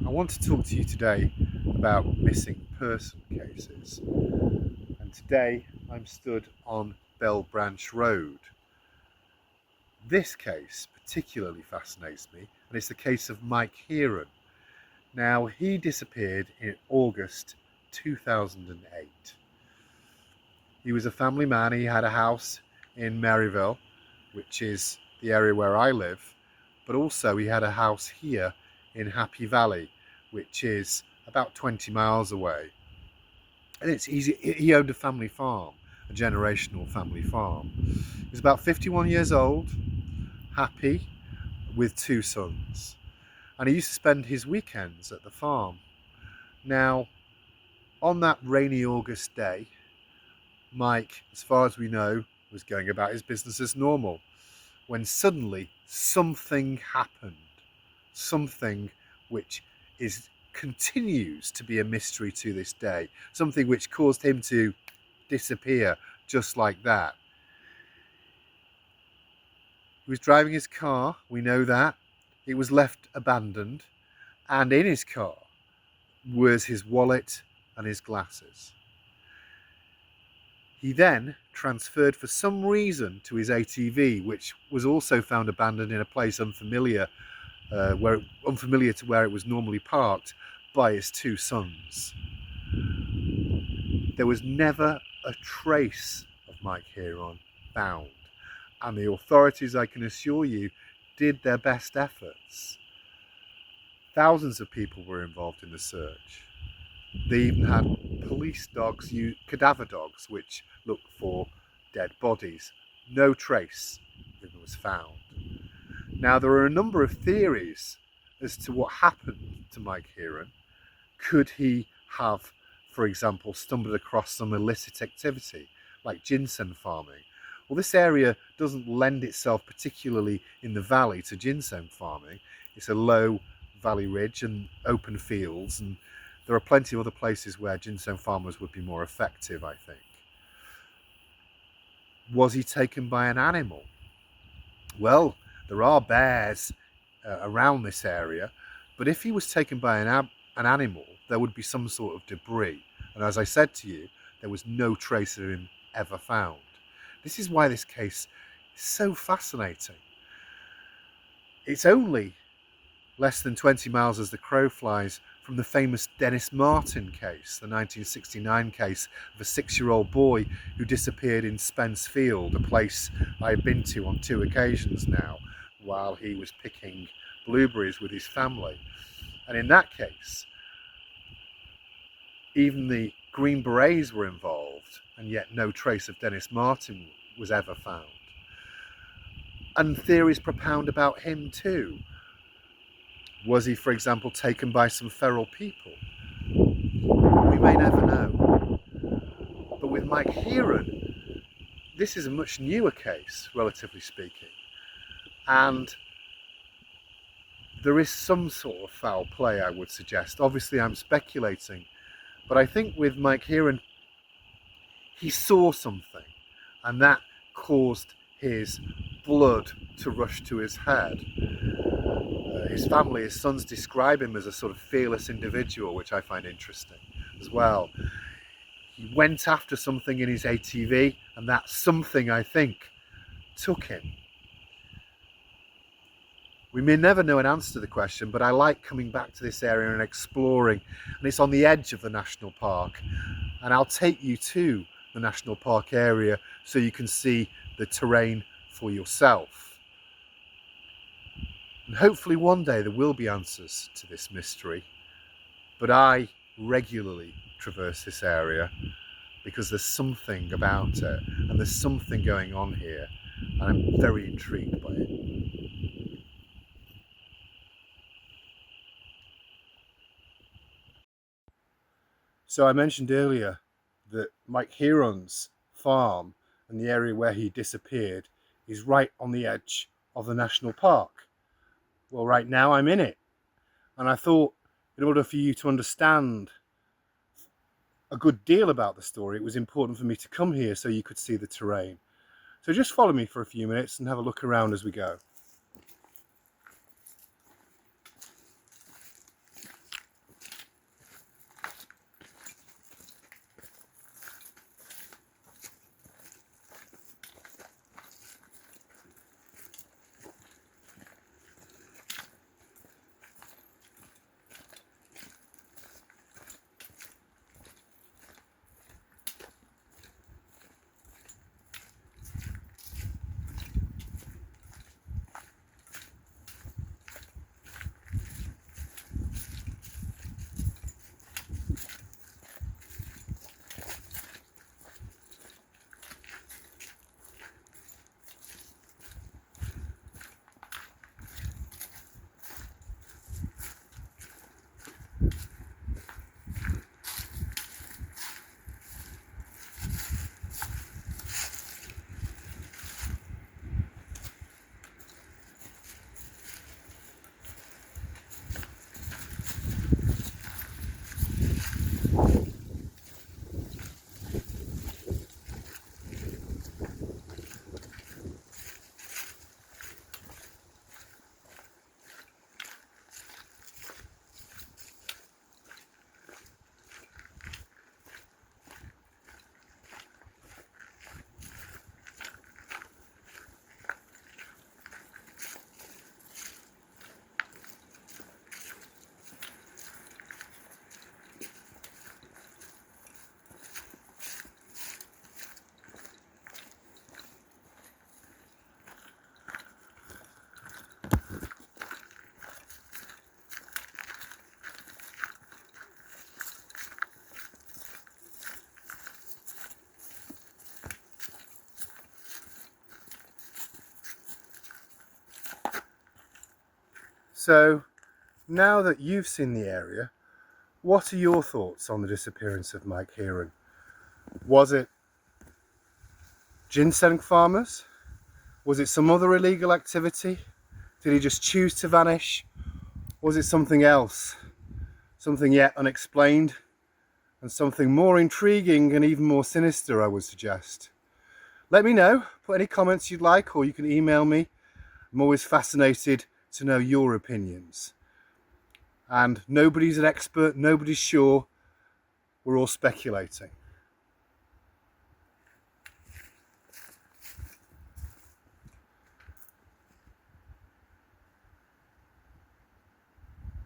I want to talk to you today about missing person cases. And today I'm stood on Bell Branch Road. This case particularly fascinates me, and it's the case of Mike Hearon. Now, he disappeared in August 2008. He was a family man. He had a house in Maryville, which is the area where I live, but also he had a house here in Happy Valley, which is about 20 miles away. And it's easy. He owned a family farm, a generational family farm. He was about 51 years old, happy, with two sons. And he used to spend his weekends at the farm. Now, on that rainy August day, Mike, as far as we know, was going about his business as normal, when suddenly something happened. Something which continues to be a mystery to this day. Something which caused him to disappear just like that. He was driving his car, we know that. It was left abandoned, and in his car was his wallet and his glasses. He then transferred for some reason to his ATV, which was also found abandoned in a place unfamiliar to where it was normally parked by his two sons. There was never a trace of Mike Hearon found, and the authorities, I can assure you, did their best efforts. Thousands of people were involved in the search. They even had police dogs, cadaver dogs, which look for dead bodies. No trace was found. Now, there are a number of theories as to what happened to Mike Hearon. Could he have, for example, stumbled across some illicit activity like ginseng farming? Well, this area doesn't lend itself particularly in the valley to ginseng farming. It's a low valley ridge and open fields, and there are plenty of other places where ginseng farmers would be more effective, I think. Was he taken by an animal? Well, there are bears around this area, but if he was taken by an animal, there would be some sort of debris. And as I said to you, there was no trace of him ever found. This is why this case is so fascinating. It's only less than 20 miles as the crow flies from the famous Dennis Martin case, the 1969 case of a 6-year-old boy who disappeared in Spence Field, a place I've been to on 2 occasions now, while he was picking blueberries with his family. And in that case, even the Green Berets were involved, and yet no trace of Dennis Martin was ever found. And theories propound about him too. Was he, for example, taken by some feral people? We may never know. But with Mike Hearon, this is a much newer case, relatively speaking. And there is some sort of foul play, I would suggest. Obviously, I'm speculating. But I think with Mike Hearon, he saw something. And that caused his blood to rush to his head. His family, his sons, describe him as a sort of fearless individual, which I find interesting as well. He went after something in his ATV, and that something, I think, took him. We may never know an answer to the question, but I like coming back to this area and exploring. And it's on the edge of the national park. And I'll take you to the national park area so you can see the terrain for yourself. And hopefully one day there will be answers to this mystery. But I regularly traverse this area because there's something about it, and there's something going on here, and I'm very intrigued by it. So I mentioned earlier that Mike Hearon's farm and the area where he disappeared is right on the edge of the national park. Well, right now I'm in it. And I thought, in order for you to understand a good deal about the story, it was important for me to come here so you could see the terrain. So just follow me for a few minutes and have a look around as we go. So now that you've seen the area, what are your thoughts on the disappearance of Mike Hearon? Was it ginseng farmers? Was it some other illegal activity? Did he just choose to vanish? Was it something else? Something yet unexplained? And something more intriguing and even more sinister, I would suggest. Let me know. Put any comments you'd like, or you can email me. I'm always fascinated to know your opinions. And nobody's an expert, nobody's sure. We're all speculating.